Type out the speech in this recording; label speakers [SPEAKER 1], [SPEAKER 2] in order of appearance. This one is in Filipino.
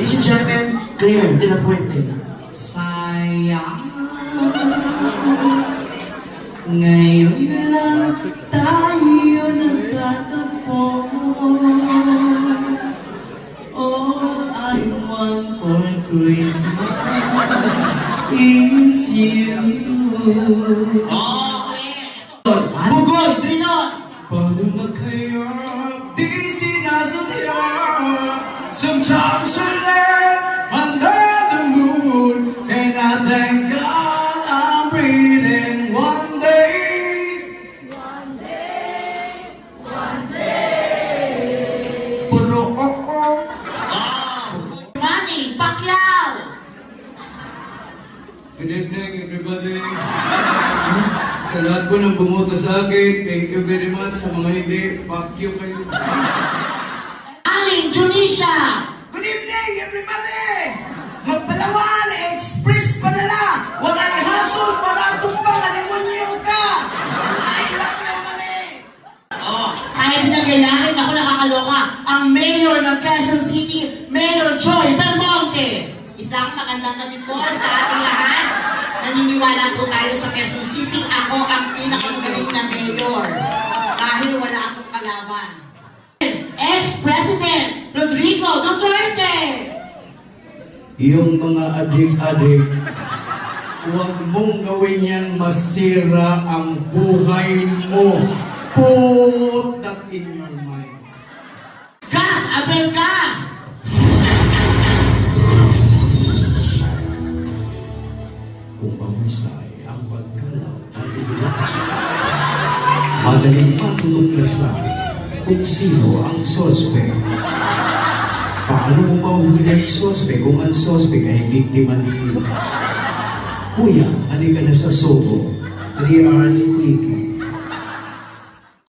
[SPEAKER 1] Ladies and gentlemen, Claire de la Puente.
[SPEAKER 2] Sayang, ngayon lang tayo nagkatagpo. All I want for Christmas is you.
[SPEAKER 1] Bugoy, Trinon!
[SPEAKER 2] Paano na kaya di sinasadya? Sometimes I live under the moon, and I thank God I'm breathing one day. Puro
[SPEAKER 1] Manny Pacquiao!
[SPEAKER 2] Good evening, everybody. Sa lahat po ng bumoto sa akin, thank you very much. Sa mga hindi, fuck you kayo.
[SPEAKER 1] Aling Junisha!
[SPEAKER 2] Good evening, everybody! Magpalawan, express pa nila! Wala'y hasol para tumbang, alimunyo ka! I love you, mami!
[SPEAKER 1] Kahit nagayahin ako nakakaloka, ang mayor ng Quezon City, Mayor Joy Belmonte. Isang magandang gabi po sa ating lahat. Naniniwala po tayo sa Quezon City. Ako ang pinakamagaling na mayor. Dahil wala akong kalaban. Ex-President Rodrigo Duterte!
[SPEAKER 2] Yung mga adik-adik, huwag mong gawin yan masira ang buhay mo. Put that in your mind.
[SPEAKER 1] Gas! Abel Gas!
[SPEAKER 2] Kung mahusay ang pagkalaw ay ilakas ka. Madaling matulog-lasla kung sino ang sospek. Paano mo mahuli ang sospek kung ang sospek ay biktima ni Kuya, halika na sa Sobo. 3 hours quickly.